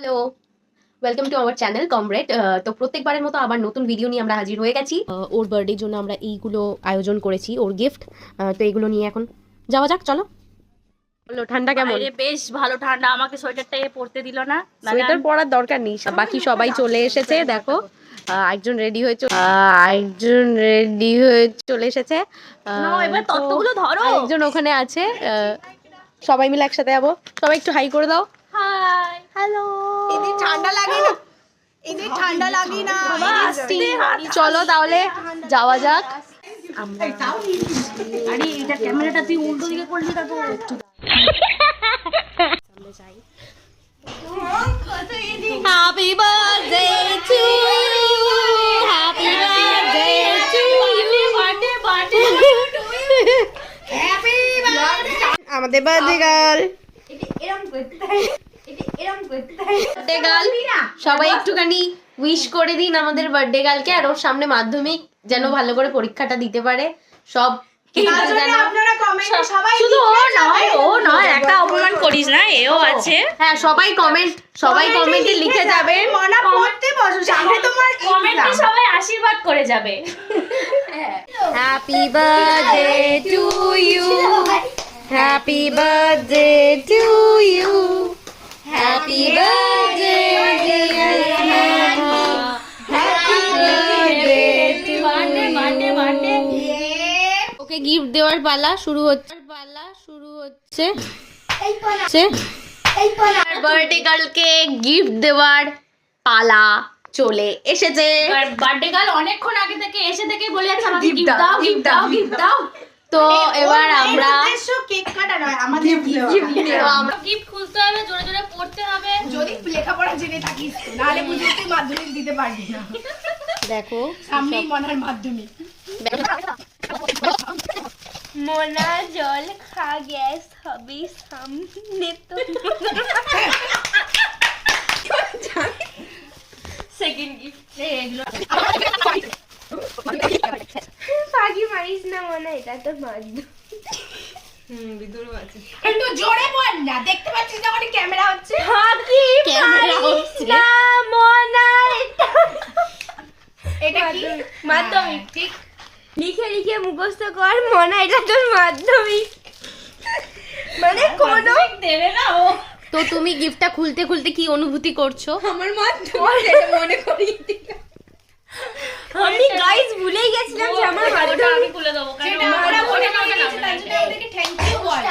Hello, welcome to our channel comrade. তো প্রত্যেকবারের মতো আবার নতুন ভিডিও নিয়ে আমরা হাজির হয়ে গেছি। ওর বার্থডের জন্য আমরা এইগুলো আয়োজন করেছি, ওর গিফট। তো এইগুলো নিয়ে এখন যাওয়া যাক, চলো। বলো ঠান্ডা কেমন? বেশ ভালো ঠান্ডা, আমাকে সোয়েটারটাই পরতে দিল না। সোয়েটার পরার দরকার নেই, বাকি সবাই চলে এসেছে। দেখো একজন রেডি হয়ে চলে এসেছে। এবার তত্ত্বগুলো ধরো। একজন ওখানে আছে, সবাই মিলে একসাথে যাবো। সবাই একটু হাই করে দাও। Hi, hello. এদের ঠান্ডা লাগে না, এদের ঠান্ডা লাগে না। চলো তাহলে যাওয়া যাক। আরে এটা ক্যামেরাটা তুই উল্টো দিকে করলি না তো। Happy birthday to you, happy birthday to you, আমাদের বার্থডে গার্ল। বার্থডে গার্ল, সবাই একটুখানি উইশ করে দিন আমাদের বার্থডে গার্লকে। আর ওর সামনে মাধ্যমিক, যেন ভালো করে পরীক্ষাটা দিতে পারে। সব শুধু ও নয়, একটা অপমান করিস না, এও আছে। হ্যাঁ, সবাই কমেন্টে লিখে যাবেন। কমেন্টে সবাই আশীর্বাদ করে যাবে। Happy birthday to you, happy birthday to you, happy birthday ওকে গিফট দেওয়ার পালা শুরু হচ্ছে। বার্থডে গার্লকে গিফট দেওয়ার পালা চলে এসেছে। বার্থডে গার্ল অনেকক্ষণ আগে থেকে এসে থেকে বলে যাচ্ছে আমাকে গিফট দাও, গিফট দাও, গিফট দাও। তো এবার আমরা কেক কাটা নয়, আমাদের আমরা গিফট খুলতে হবে, জোরে জোরে পড়তে হবে। যদি লেখাপড়া জেনে থাকিস, নাহলে বুঝে তুই মাধ্যমিক দিতে পারবি না। দেখো সামনেই মনার মাধ্যমিক। মোনা জল খা, গ্যাস হবে সামনে তো। সেকেন্ড গিফট এগুলো ফাঁকি মারিস না মনে, এটা তো মাধ্যম। একটু জোরে বল না, দেখতে পাচ্ছিস না ওখানে ক্যামেরা হচ্ছে। ফাঁকি মারিস না মোনা, এটা কি মাধ্যমিক। ঠিক লিখে লিখে মুখস্থ কর মনে, এটা তোর মাধ্যমিক। মানে কোনো দেবে না ও। তো তুমি গিফটটা খুলতে খুলতে কি অনুভূতি করছো? আমার মাধ্যমিক মনে করি। আমি গাইস ভুলেই গেছিলাম যে আমার ওটা আমি খুলে দেবো, কারণ যেটা আমরা মনে করে দিয়েছি, তার জন্য ওদেরকে থ্যাংক ইউ বল।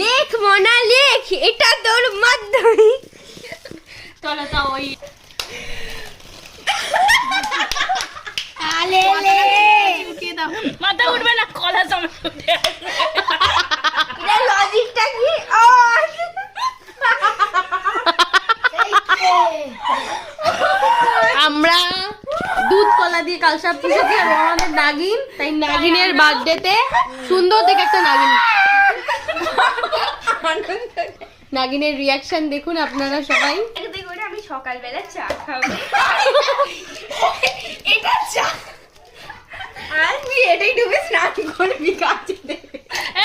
লেখ মনা লেখ, এটা তোর মাধ্যমিক। চলো তো ওই আলে লে উঠিয়ে দাও। মাথা উঠবে না, কলা সামনে উঠে আসবে। এটা লজিকটা কি? আমরা দুধ কলা দিয়ে কালসাপ পুষেছি, আর আমাদের নাগিন, তাই নাগিনের বার্থডেতে সুন্দর দেখে একটা নাগিনের রিয়াকশন দেখুন আপনারা সবাই। দেখুন আমি সকালবেলা চা খাবো। এটা চা আর তুই এটাই ডুবে স্নান করবি কাজে দেবে।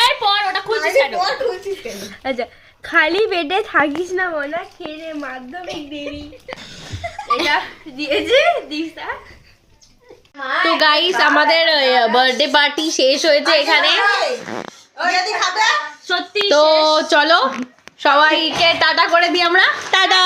এই পর ওটা খুলছিস কেন? আচ্ছা, খালি পেটে থাকিস না মনা, খেয়ে মাধ্যমিক দেরি। এটা দিয়েছে দিশা। তো গাইস, আমাদের বার্থডে পার্টি শেষ হয়েছে এখানে। সত্যি তো চলো সবাইকে টাটা করে দিই আমরা। টাটা।